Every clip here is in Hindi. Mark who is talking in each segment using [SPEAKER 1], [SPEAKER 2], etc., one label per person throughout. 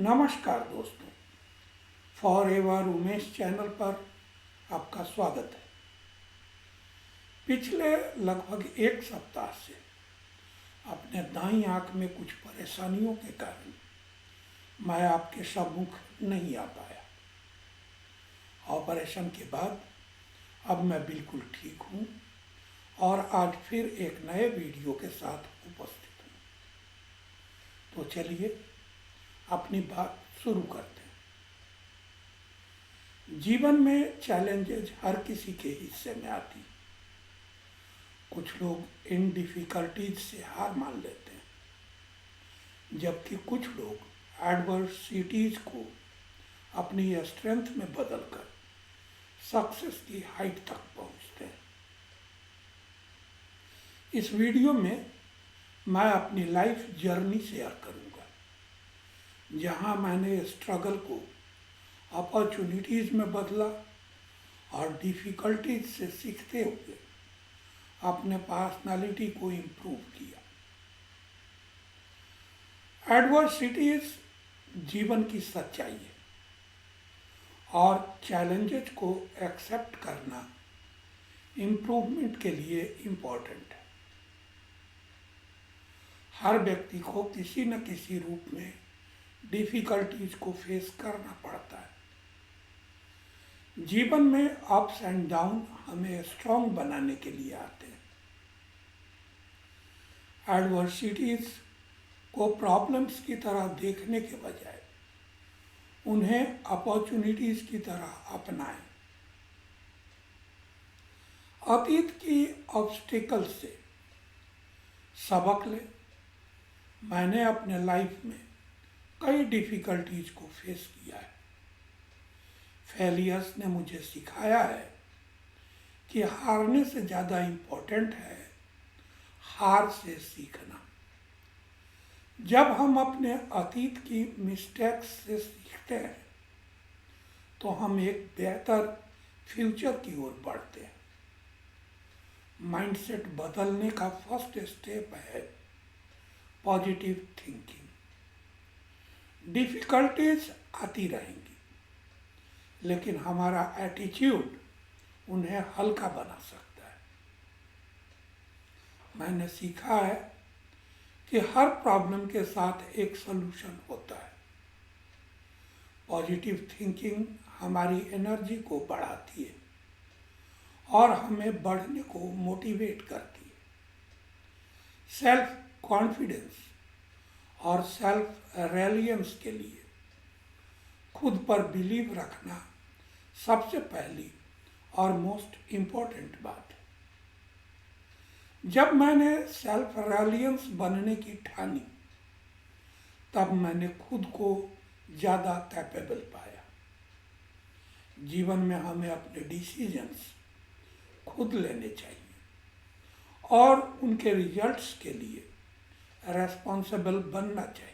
[SPEAKER 1] नमस्कार दोस्तों, फॉर एवर उमेश चैनल पर आपका स्वागत है। पिछले लगभग एक सप्ताह से अपने दाईं आंख में कुछ परेशानियों के कारण मैं आपके सम्मुख नहीं आ पाया। ऑपरेशन के बाद अब मैं बिल्कुल ठीक हूँ और आज फिर एक नए वीडियो के साथ उपस्थित हूँ। तो चलिए अपनी बात शुरू करते हैं। जीवन में चैलेंजेस हर किसी के हिस्से में आती। कुछ लोग इन डिफिकल्टीज से हार मान लेते हैं, जबकि कुछ लोग एडवर्सिटीज को अपनी स्ट्रेंथ में बदलकर सक्सेस की हाइट तक पहुंचते हैं। इस वीडियो में मैं अपनी लाइफ जर्नी शेयर करूंगा, जहां मैंने स्ट्रगल को अपॉर्चुनिटीज में बदला और डिफिकल्टीज से सीखते हुए अपने पर्सनालिटी को इम्प्रूव किया। एडवर्सिटीज जीवन की सच्चाई है और चैलेंजेस को एक्सेप्ट करना इम्प्रूवमेंट के लिए इम्पोर्टेंट है। हर व्यक्ति को किसी न किसी रूप में डिफिकल्टीज को फेस करना पड़ता है। जीवन में अप्स एंड डाउन हमें स्ट्रांग बनाने के लिए आते हैं। एडवर्सिटीज को प्रॉब्लम्स की तरह देखने के बजाय उन्हें अपॉर्चुनिटीज की तरह अपनाएं। अतीत की ऑब्स्टिकल से सबक लें। मैंने अपने लाइफ में कई डिफिकल्टीज को फेस किया है। फेलियर्स ने मुझे सिखाया है कि हारने से ज़्यादा इम्पोर्टेंट है हार से सीखना। जब हम अपने अतीत की मिस्टेक्स से सीखते हैं तो हम एक बेहतर फ्यूचर की ओर बढ़ते हैं। माइंडसेट बदलने का फर्स्ट स्टेप है पॉजिटिव थिंकिंग। डिफिकल्टीज आती रहेंगी, लेकिन हमारा एटीट्यूड उन्हें हल्का बना सकता है। मैंने सीखा है कि हर प्रॉब्लम के साथ एक सलूशन होता है। पॉजिटिव थिंकिंग हमारी एनर्जी को बढ़ाती है और हमें बढ़ने को मोटिवेट करती है। सेल्फ कॉन्फिडेंस और सेल्फ रिलायंस के लिए खुद पर बिलीव रखना सबसे पहली और मोस्ट इम्पोर्टेंट बात है। जब मैंने सेल्फ रिलायंस बनने की ठानी, तब मैंने खुद को ज़्यादा कैपेबल पाया। जीवन में हमें अपने डिसीजंस खुद लेने चाहिए और उनके रिजल्ट्स के लिए रेस्पॉन्सिबल बनना चाहिए।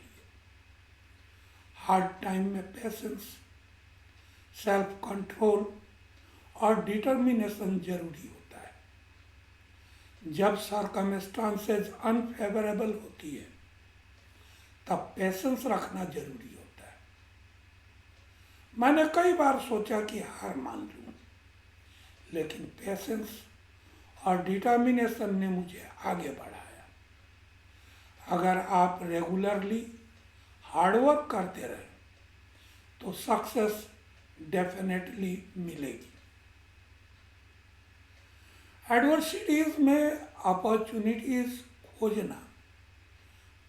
[SPEAKER 1] हार्ड टाइम में पेशेंस, सेल्फ कंट्रोल और डिटर्मिनेशन जरूरी होता है। जब सर्कमस्टांसेस अनफेवरेबल होती है, तब पेशेंस रखना जरूरी होता है। मैंने कई बार सोचा कि हार मान लूं, लेकिन पेशेंस और डिटर्मिनेशन ने मुझे आगे बढ़ाया। अगर आप रेगुलरली हार्डवर्क करते रहें तो सक्सेस डेफिनेटली मिलेगी। एडवर्सिटीज में अपॉर्चुनिटीज खोजना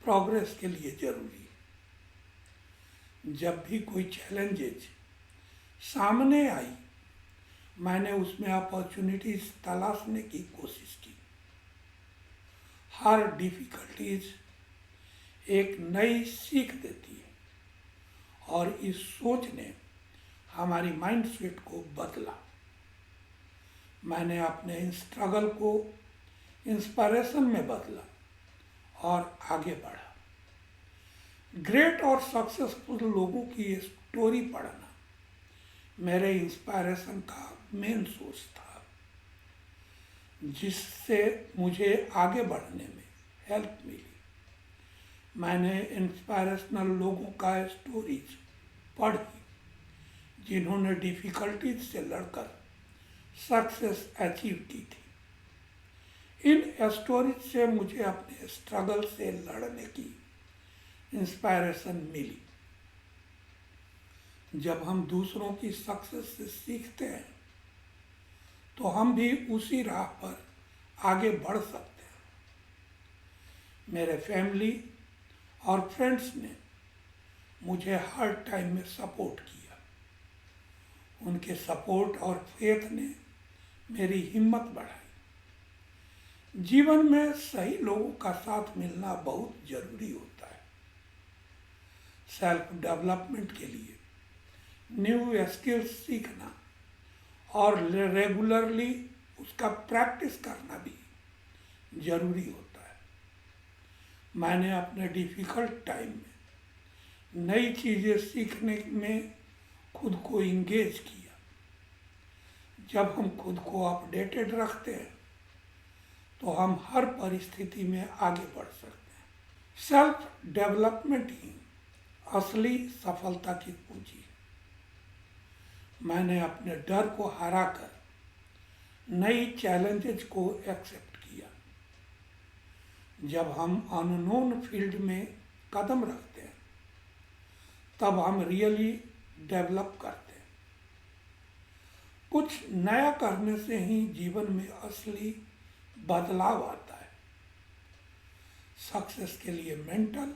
[SPEAKER 1] प्रोग्रेस के लिए जरूरी है। जब भी कोई चैलेंजेस सामने आई, मैंने उसमें अपॉर्चुनिटीज तलाशने की कोशिश की। हर डिफिकल्टीज एक नई सीख देती है और इस सोच ने हमारी माइंडसेट को बदला। मैंने अपने स्ट्रगल को इंस्पिरेशन में बदला और आगे बढ़ा। ग्रेट और सक्सेसफुल लोगों की स्टोरी पढ़ना मेरे इंस्पिरेशन का मेन सोर्स था, जिससे मुझे आगे बढ़ने में हेल्प मिली। मैंने इंस्पायरेशनल लोगों का स्टोरीज पढ़ी जिन्होंने डिफ़िकल्टीज से लड़कर सक्सेस अचीव की थी। इन स्टोरीज से मुझे अपने स्ट्रगल से लड़ने की इंस्पायरेशन मिली। जब हम दूसरों की सक्सेस से सीखते हैं तो हम भी उसी राह पर आगे बढ़ सकते हैं। मेरे फैमिली और फ्रेंड्स ने मुझे हर टाइम में सपोर्ट किया। उनके सपोर्ट और फेथ ने मेरी हिम्मत बढ़ाई। जीवन में सही लोगों का साथ मिलना बहुत ज़रूरी होता है। सेल्फ डेवलपमेंट के लिए न्यू स्किल्स सीखना और रेगुलरली उसका प्रैक्टिस करना भी ज़रूरी होता है। मैंने अपने डिफ़िकल्ट टाइम में नई चीज़ें सीखने में खुद को इंगेज किया। जब हम खुद को अपडेटेड रखते हैं तो हम हर परिस्थिति में आगे बढ़ सकते हैं। सेल्फ डेवलपमेंट ही असली सफलता की कुंजी है। मैंने अपने डर को हराकर नई चैलेंजेस को एक्सेप्ट किया। जब हम अननोन फील्ड में कदम रखते हैं तब हम रियली डेवलप करते हैं। कुछ नया करने से ही जीवन में असली बदलाव आता है। सक्सेस के लिए मेंटल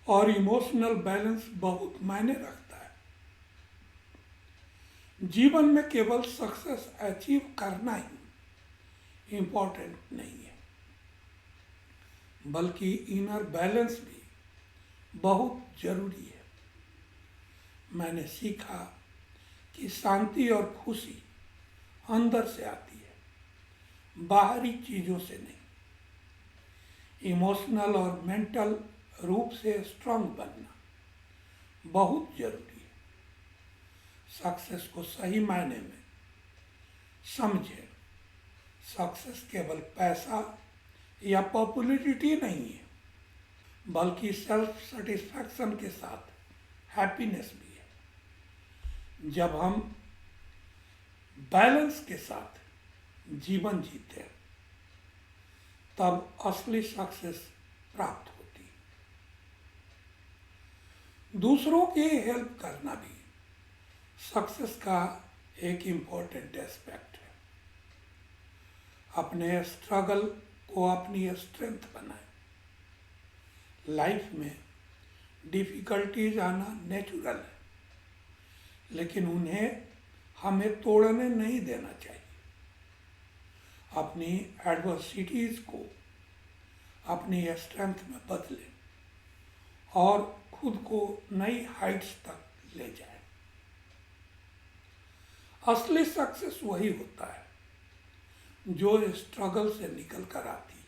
[SPEAKER 1] और इमोशनल बैलेंस बहुत मायने रखता है। जीवन में केवल सक्सेस अचीव करना ही इम्पोर्टेंट नहीं है, बल्कि इनर बैलेंस भी बहुत जरूरी है। मैंने सीखा कि शांति और खुशी अंदर से आती है, बाहरी चीज़ों से नहीं। इमोशनल और मेंटल रूप से स्ट्रांग बनना बहुत जरूरी है। सक्सेस को सही मायने में समझे। सक्सेस केवल पैसा या पॉपुलैरिटी नहीं है, बल्कि सेल्फ सेटिस्फैक्शन के साथ हैप्पीनेस भी है। जब हम बैलेंस के साथ जीवन जीते हैं तब असली सक्सेस प्राप्त होती है। दूसरों की हेल्प करना भी सक्सेस का एक इम्पोर्टेंट एस्पेक्ट है। अपने स्ट्रगल को अपनी स्ट्रेंथ बनाएं। लाइफ में डिफ़िकल्टीज आना नेचुरल है, लेकिन उन्हें हमें तोड़ने नहीं देना चाहिए। अपनी एडवर्सिटीज़ को अपनी स्ट्रेंथ में बदलें और खुद को नई हाइट्स तक ले जाएं। असली सक्सेस वही होता है जो स्ट्रगल से निकल कर आती है।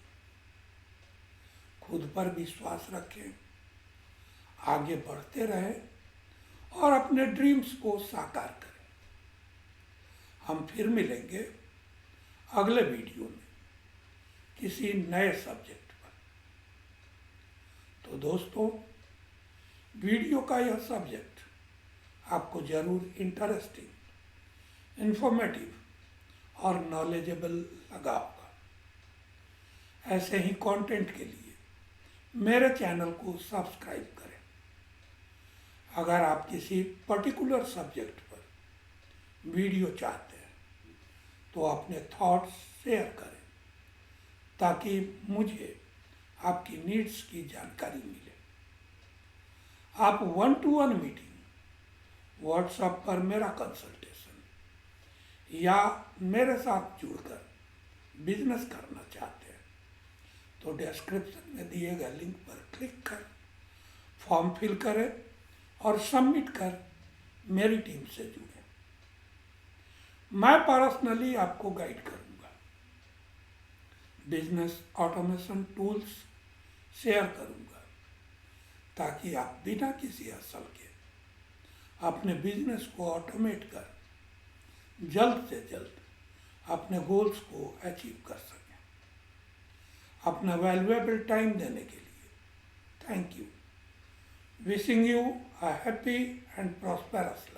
[SPEAKER 1] खुद पर विश्वास रखें, आगे बढ़ते रहें और अपने ड्रीम्स को साकार करें। हम फिर मिलेंगे अगले वीडियो में किसी नए सब्जेक्ट पर। तो दोस्तों, वीडियो का यह सब्जेक्ट आपको ज़रूर इंटरेस्टिंग, इंफॉर्मेटिव और नॉलेजेबल लगा होगा। ऐसे ही कंटेंट के लिए मेरे चैनल को सब्सक्राइब करें। अगर आप किसी पर्टिकुलर सब्जेक्ट पर वीडियो चाहते हैं तो अपने थॉट्स शेयर करें ताकि मुझे आपकी नीड्स की जानकारी मिले। आप 1-to-1 मीटिंग, व्हाट्सएप पर मेरा कंसल्टेशन या मेरे साथ जुड़कर बिजनेस करना चाहते हैं तो डिस्क्रिप्शन में दिए गए लिंक पर क्लिक कर फॉर्म फिल करें और सबमिट कर मेरी टीम से जुड़ें। मैं पर्सनली आपको गाइड करूंगा, बिजनेस ऑटोमेशन टूल्स शेयर करूंगा ताकि आप बिना किसी हसल के अपने बिजनेस को ऑटोमेट कर जल्द से जल्द अपने गोल्स को अचीव कर सकें। अपना वैल्यूएबल टाइम देने के लिए Thank you. Wishing you a happy and prosperous life.